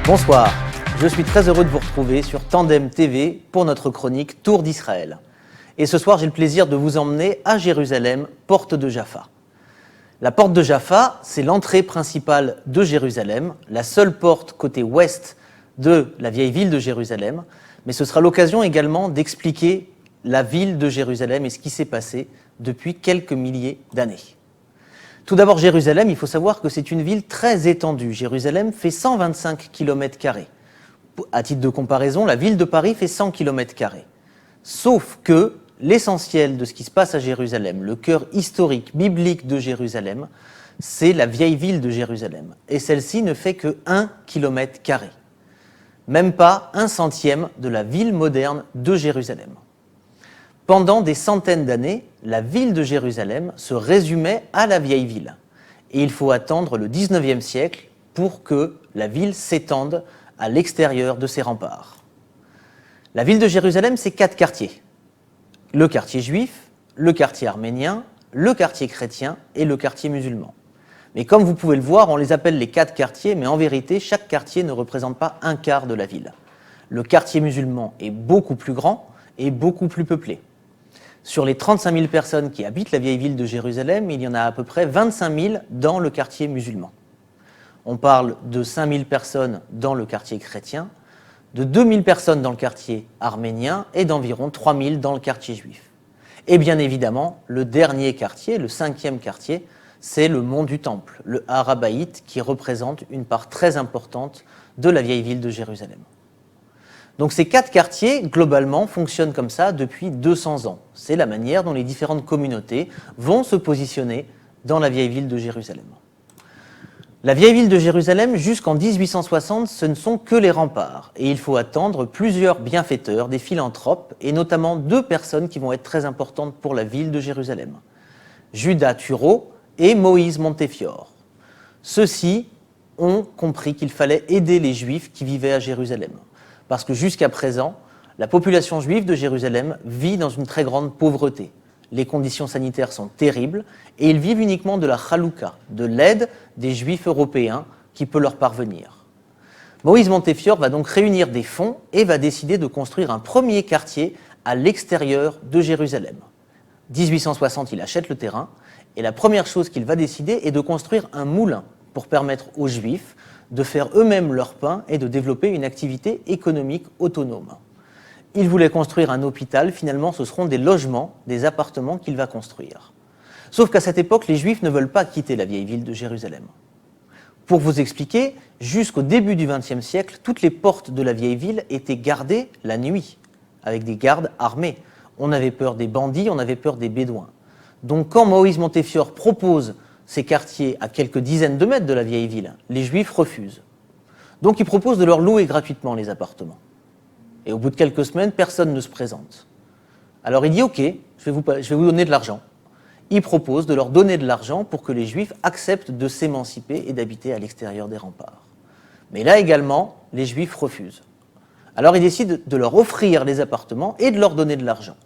Bonsoir, je suis très heureux de vous retrouver sur Tandem TV pour notre chronique Tour d'Israël. Et ce soir, j'ai le plaisir de vous emmener à Jérusalem, porte de Jaffa. La porte de Jaffa, c'est l'entrée principale de Jérusalem, la seule porte côté ouest de la vieille ville de Jérusalem, mais ce sera l'occasion également d'expliquer la ville de Jérusalem et ce qui s'est passé depuis quelques milliers d'années. Tout d'abord, Jérusalem, il faut savoir que c'est une ville très étendue. Jérusalem fait 125 km². À titre de comparaison, la ville de Paris fait 100 km². Sauf que l'essentiel de ce qui se passe à Jérusalem, le cœur historique, biblique de Jérusalem, c'est la vieille ville de Jérusalem. Et celle-ci ne fait que 1 km². Même pas 1/100e de la ville moderne de Jérusalem. Pendant des centaines d'années, la ville de Jérusalem se résumait à la vieille ville. Et il faut attendre le 19e siècle pour que la ville s'étende à l'extérieur de ses remparts. La ville de Jérusalem, c'est 4 quartiers. Le quartier juif, le quartier arménien, le quartier chrétien et le quartier musulman. Mais comme vous pouvez le voir, on les appelle les 4 quartiers, mais en vérité, chaque quartier ne représente pas un quart de la ville. Le quartier musulman est beaucoup plus grand et beaucoup plus peuplé. Sur les 35 000 personnes qui habitent la vieille ville de Jérusalem, il y en a à peu près 25 000 dans le quartier musulman. On parle de 5 000 personnes dans le quartier chrétien, de 2 000 personnes dans le quartier arménien et d'environ 3 000 dans le quartier juif. Et bien évidemment, le dernier quartier, le 5e quartier, c'est le mont du Temple, le Har Habayit, qui représente une part très importante de la vieille ville de Jérusalem. Donc ces 4 quartiers, globalement, fonctionnent comme ça depuis 200 ans. C'est la manière dont les différentes communautés vont se positionner dans la vieille ville de Jérusalem. La vieille ville de Jérusalem, jusqu'en 1860, ce ne sont que les remparts. Et il faut attendre plusieurs bienfaiteurs, des philanthropes, et notamment 2 personnes qui vont être très importantes pour la ville de Jérusalem. Judas Thureau et Moïse Montefiore. Ceux-ci ont compris qu'il fallait aider les Juifs qui vivaient à Jérusalem. Parce que jusqu'à présent, la population juive de Jérusalem vit dans une très grande pauvreté. Les conditions sanitaires sont terribles et ils vivent uniquement de la chalouka, de l'aide des Juifs européens qui peut leur parvenir. Moïse Montefiore va donc réunir des fonds et va décider de construire un premier quartier à l'extérieur de Jérusalem. 1860, il achète le terrain et la première chose qu'il va décider est de construire un moulin pour permettre aux Juifs de faire eux-mêmes leur pain et de développer une activité économique autonome. Il voulait construire un hôpital, finalement ce seront des logements, des appartements qu'il va construire. Sauf qu'à cette époque, les Juifs ne veulent pas quitter la vieille ville de Jérusalem. Pour vous expliquer, jusqu'au début du XXe siècle, toutes les portes de la vieille ville étaient gardées la nuit, avec des gardes armés. On avait peur des bandits, on avait peur des bédouins. Donc quand Moïse Montefiore propose ces quartiers à quelques dizaines de mètres de la vieille ville, les Juifs refusent. Donc il propose de leur louer gratuitement les appartements. Et au bout de quelques semaines, personne ne se présente. Alors il dit « Ok, je vais vous donner de l'argent ». Il propose de leur donner de l'argent pour que les Juifs acceptent de s'émanciper et d'habiter à l'extérieur des remparts. Mais là également, les Juifs refusent. Alors il décide de leur offrir les appartements et de leur donner de l'argent.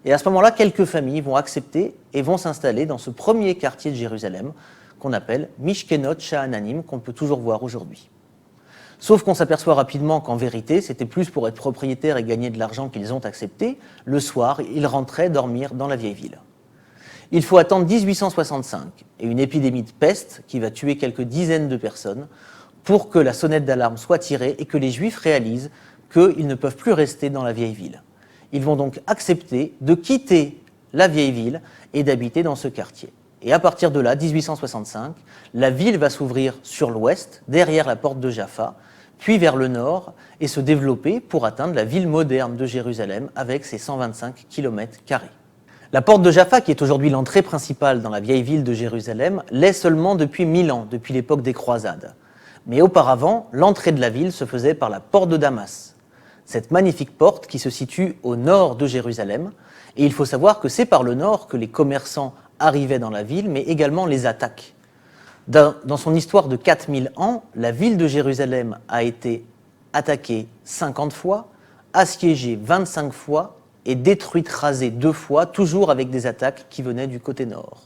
Et à ce moment-là, quelques familles vont accepter et vont s'installer dans ce premier quartier de Jérusalem qu'on appelle Mishkenot Sha'ananim, qu'on peut toujours voir aujourd'hui. Sauf qu'on s'aperçoit rapidement qu'en vérité, c'était plus pour être propriétaire et gagner de l'argent qu'ils ont accepté. Le soir, ils rentraient dormir dans la vieille ville. Il faut attendre 1865 et une épidémie de peste qui va tuer quelques dizaines de personnes pour que la sonnette d'alarme soit tirée et que les Juifs réalisent qu'ils ne peuvent plus rester dans la vieille ville. Ils vont donc accepter de quitter la vieille ville et d'habiter dans ce quartier. Et à partir de là, 1865, la ville va s'ouvrir sur l'ouest, derrière la porte de Jaffa, puis vers le nord, et se développer pour atteindre la ville moderne de Jérusalem avec ses 125 km². La porte de Jaffa, qui est aujourd'hui l'entrée principale dans la vieille ville de Jérusalem, l'est seulement depuis 1000 ans, depuis l'époque des croisades. Mais auparavant, l'entrée de la ville se faisait par la porte de Damas. Cette magnifique porte qui se situe au nord de Jérusalem, et il faut savoir que c'est par le nord que les commerçants arrivaient dans la ville, mais également les attaques. Dans son histoire de 4000 ans, la ville de Jérusalem a été attaquée 50 fois, assiégée 25 fois et détruite, rasée 2 fois, toujours avec des attaques qui venaient du côté nord.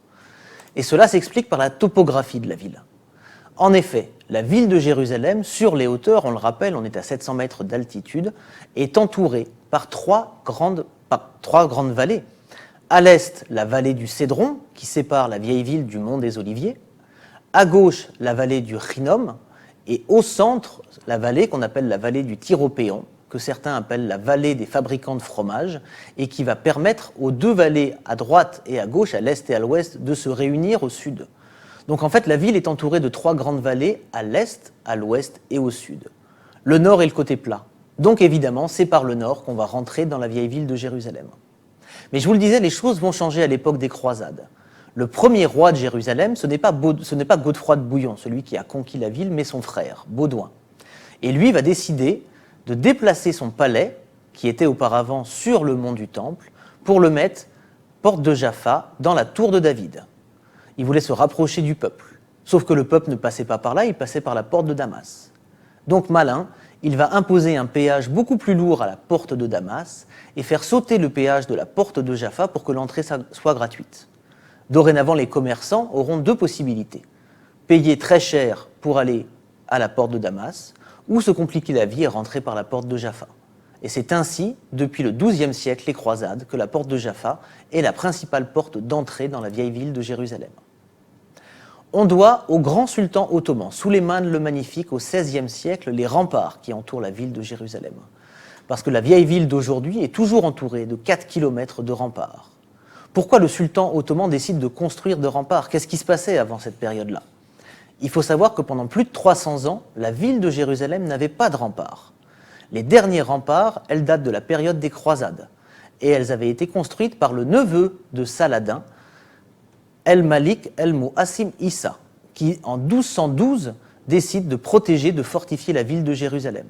Et cela s'explique par la topographie de la ville. En effet, la ville de Jérusalem, sur les hauteurs, on le rappelle, on est à 700 mètres d'altitude, est entourée par trois grandes vallées. À l'est, la vallée du Cédron, qui sépare la vieille ville du mont des Oliviers. À gauche, la vallée du Hinnom. Et au centre, la vallée qu'on appelle la vallée du Tyropéon, que certains appellent la vallée des fabricants de fromage, et qui va permettre aux deux vallées, à droite et à gauche, à l'est et à l'ouest, de se réunir au sud. Donc en fait, la ville est entourée de trois grandes vallées à l'est, à l'ouest et au sud. Le nord est le côté plat. Donc évidemment, c'est par le nord qu'on va rentrer dans la vieille ville de Jérusalem. Mais je vous le disais, les choses vont changer à l'époque des croisades. Le premier roi de Jérusalem, ce n'est pas Godefroy de Bouillon, celui qui a conquis la ville, mais son frère, Baudouin. Et lui va décider de déplacer son palais, qui était auparavant sur le mont du Temple, pour le mettre, porte de Jaffa, dans la tour de David. Il voulait se rapprocher du peuple. Sauf que le peuple ne passait pas par là, il passait par la porte de Damas. Donc malin, il va imposer un péage beaucoup plus lourd à la porte de Damas et faire sauter le péage de la porte de Jaffa pour que l'entrée soit gratuite. Dorénavant, les commerçants auront deux possibilités. Payer très cher pour aller à la porte de Damas ou se compliquer la vie et rentrer par la porte de Jaffa. Et c'est ainsi, depuis le XIIe siècle, les croisades, que la porte de Jaffa est la principale porte d'entrée dans la vieille ville de Jérusalem. On doit au grand sultan ottoman, Souleymane le Magnifique, au XVIe siècle, les remparts qui entourent la ville de Jérusalem. Parce que la vieille ville d'aujourd'hui est toujours entourée de 4 km de remparts. Pourquoi le sultan ottoman décide de construire de remparts? Qu'est-ce qui se passait avant cette période-là? Il faut savoir que pendant plus de 300 ans, la ville de Jérusalem n'avait pas de remparts. Les derniers remparts, elles datent de la période des croisades. Et elles avaient été construites par le neveu de Saladin, El-Malik El-Mu'assim Issa, qui en 1212 décide de protéger, de fortifier la ville de Jérusalem.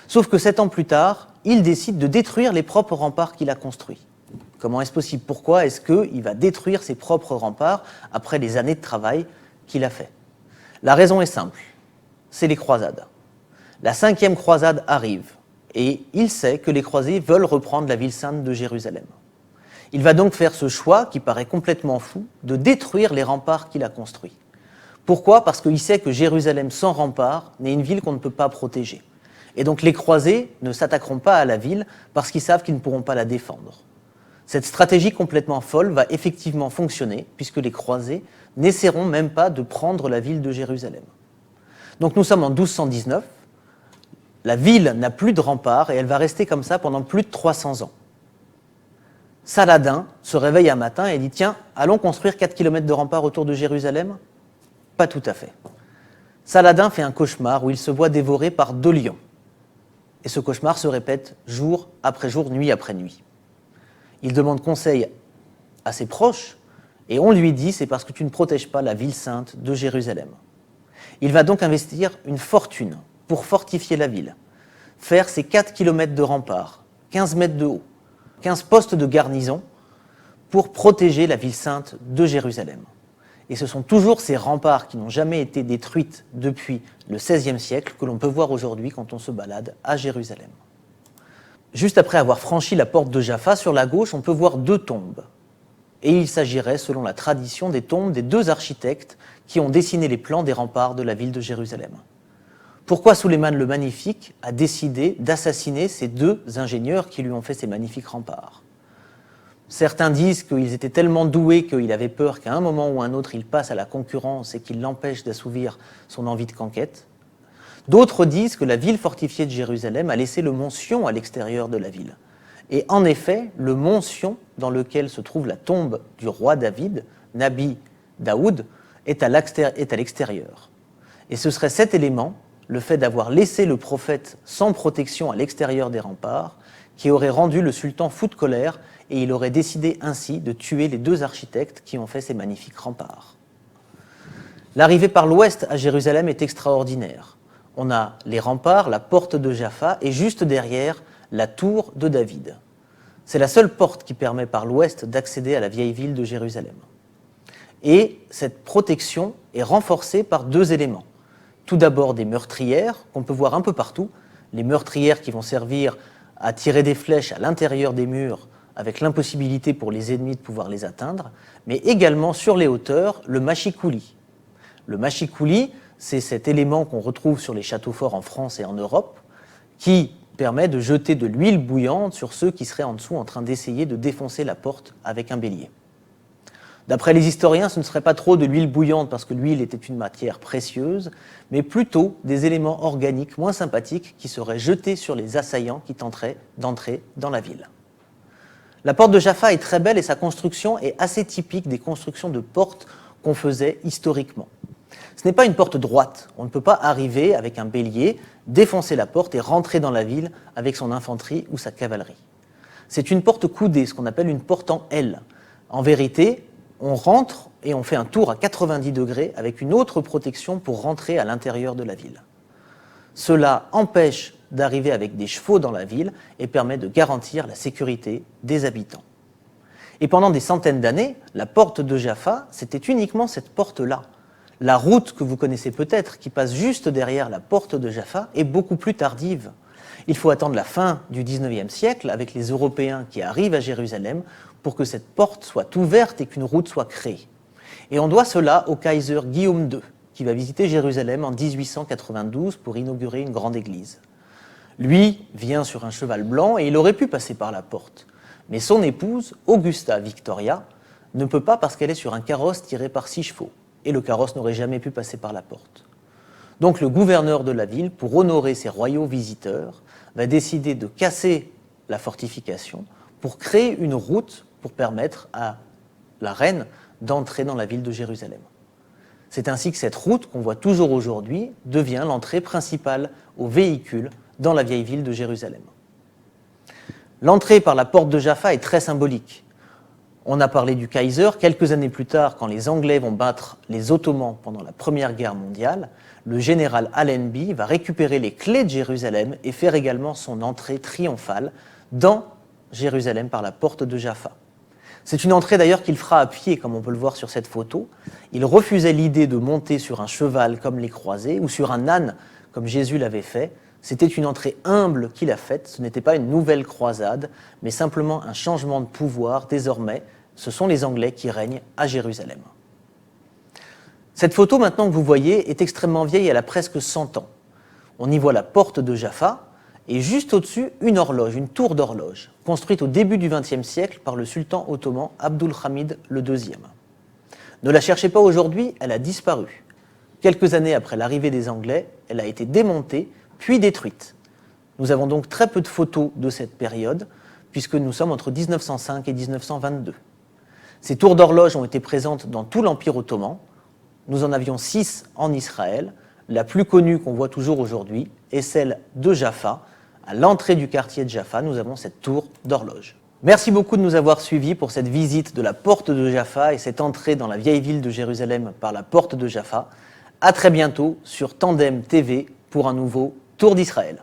Sauf que 7 ans plus tard, il décide de détruire les propres remparts qu'il a construits. Comment est-ce possible? Pourquoi est-ce qu'il va détruire ses propres remparts après les années de travail qu'il a fait? La raison est simple, c'est les croisades. La 5e croisade arrive et il sait que les croisés veulent reprendre la ville sainte de Jérusalem. Il va donc faire ce choix, qui paraît complètement fou, de détruire les remparts qu'il a construits. Pourquoi? Parce qu'il sait que Jérusalem sans remparts n'est une ville qu'on ne peut pas protéger. Et donc les croisés ne s'attaqueront pas à la ville parce qu'ils savent qu'ils ne pourront pas la défendre. Cette stratégie complètement folle va effectivement fonctionner, puisque les croisés n'essaieront même pas de prendre la ville de Jérusalem. Donc nous sommes en 1219, la ville n'a plus de remparts et elle va rester comme ça pendant plus de 300 ans. Saladin se réveille un matin et dit « Tiens, allons construire 4 km de remparts autour de Jérusalem ?» Pas tout à fait. Saladin fait un cauchemar où il se voit dévoré par 2 lions. Et ce cauchemar se répète jour après jour, nuit après nuit. Il demande conseil à ses proches et on lui dit « C'est parce que tu ne protèges pas la ville sainte de Jérusalem. » Il va donc investir une fortune pour fortifier la ville, faire ses 4 km de remparts, 15 mètres de haut, 15 postes de garnison pour protéger la ville sainte de Jérusalem. Et ce sont toujours ces remparts qui n'ont jamais été détruits depuis le XVIe siècle que l'on peut voir aujourd'hui quand on se balade à Jérusalem. Juste après avoir franchi la porte de Jaffa, sur la gauche, on peut voir 2 tombes. Et il s'agirait, selon la tradition, des tombes des 2 architectes qui ont dessiné les plans des remparts de la ville de Jérusalem. Pourquoi Souleymane le Magnifique a décidé d'assassiner ces 2 ingénieurs qui lui ont fait ces magnifiques remparts? Certains disent qu'ils étaient tellement doués qu'il avait peur qu'à un moment ou un autre, il passe à la concurrence et qu'il l'empêche d'assouvir son envie de conquête. D'autres disent que la ville fortifiée de Jérusalem a laissé le mont Sion à l'extérieur de la ville. Et en effet, le mont Sion, dans lequel se trouve la tombe du roi David, Nabi Daoud, est à l'extérieur. Et ce serait cet élément, le fait d'avoir laissé le prophète sans protection à l'extérieur des remparts, qui aurait rendu le sultan fou de colère, et il aurait décidé ainsi de tuer les 2 architectes qui ont fait ces magnifiques remparts. L'arrivée par l'ouest à Jérusalem est extraordinaire. On a les remparts, la porte de Jaffa, et juste derrière, la tour de David. C'est la seule porte qui permet par l'ouest d'accéder à la vieille ville de Jérusalem. Et cette protection est renforcée par 2 éléments. Tout d'abord des meurtrières, qu'on peut voir un peu partout, les meurtrières qui vont servir à tirer des flèches à l'intérieur des murs avec l'impossibilité pour les ennemis de pouvoir les atteindre, mais également sur les hauteurs, le machikouli. Le machikouli c'est cet élément qu'on retrouve sur les châteaux forts en France et en Europe, qui permet de jeter de l'huile bouillante sur ceux qui seraient en dessous en train d'essayer de défoncer la porte avec un bélier. D'après les historiens, ce ne serait pas trop de l'huile bouillante parce que l'huile était une matière précieuse, mais plutôt des éléments organiques moins sympathiques qui seraient jetés sur les assaillants qui tenteraient d'entrer dans la ville. La porte de Jaffa est très belle et sa construction est assez typique des constructions de portes qu'on faisait historiquement. Ce n'est pas une porte droite. On ne peut pas arriver avec un bélier, défoncer la porte et rentrer dans la ville avec son infanterie ou sa cavalerie. C'est une porte coudée, ce qu'on appelle une porte en L. En vérité, on rentre et on fait un tour à 90 degrés avec une autre protection pour rentrer à l'intérieur de la ville. Cela empêche d'arriver avec des chevaux dans la ville et permet de garantir la sécurité des habitants. Et pendant des centaines d'années, la porte de Jaffa, c'était uniquement cette porte-là. La route que vous connaissez peut-être, qui passe juste derrière la porte de Jaffa, est beaucoup plus tardive. Il faut attendre la fin du XIXe siècle, avec les Européens qui arrivent à Jérusalem, pour que cette porte soit ouverte et qu'une route soit créée. Et on doit cela au Kaiser Guillaume II, qui va visiter Jérusalem en 1892 pour inaugurer une grande église. Lui vient sur un cheval blanc et il aurait pu passer par la porte. Mais son épouse, Augusta Victoria, ne peut pas parce qu'elle est sur un carrosse tiré par 6 chevaux. Et le carrosse n'aurait jamais pu passer par la porte. Donc le gouverneur de la ville, pour honorer ses royaux visiteurs, va décider de casser la fortification pour créer une route pour permettre à la reine d'entrer dans la ville de Jérusalem. C'est ainsi que cette route, qu'on voit toujours aujourd'hui, devient l'entrée principale aux véhicules dans la vieille ville de Jérusalem. L'entrée par la porte de Jaffa est très symbolique. On a parlé du Kaiser. Quelques années plus tard, quand les Anglais vont battre les Ottomans pendant la Première Guerre mondiale, le général Allenby va récupérer les clés de Jérusalem et faire également son entrée triomphale dans Jérusalem par la porte de Jaffa. C'est une entrée d'ailleurs qu'il fera à pied, comme on peut le voir sur cette photo. Il refusait l'idée de monter sur un cheval comme les croisés ou sur un âne comme Jésus l'avait fait. C'était une entrée humble qu'il a faite. Ce n'était pas une nouvelle croisade, mais simplement un changement de pouvoir. Désormais, ce sont les Anglais qui règnent à Jérusalem. Cette photo maintenant que vous voyez est extrêmement vieille, elle a presque 100 ans. On y voit la porte de Jaffa et juste au-dessus une horloge, une tour d'horloge, construite au début du XXe siècle par le sultan ottoman Abdülhamid II. Ne la cherchez pas aujourd'hui, elle a disparu. Quelques années après l'arrivée des Anglais, elle a été démontée puis détruite. Nous avons donc très peu de photos de cette période, puisque nous sommes entre 1905 et 1922. Ces tours d'horloge ont été présentes dans tout l'Empire ottoman. Nous en avions 6 en Israël. La plus connue qu'on voit toujours aujourd'hui est celle de Jaffa. À l'entrée du quartier de Jaffa, nous avons cette tour d'horloge. Merci beaucoup de nous avoir suivis pour cette visite de la porte de Jaffa et cette entrée dans la vieille ville de Jérusalem par la porte de Jaffa. À très bientôt sur Tandem TV pour un nouveau Tour d'Israël.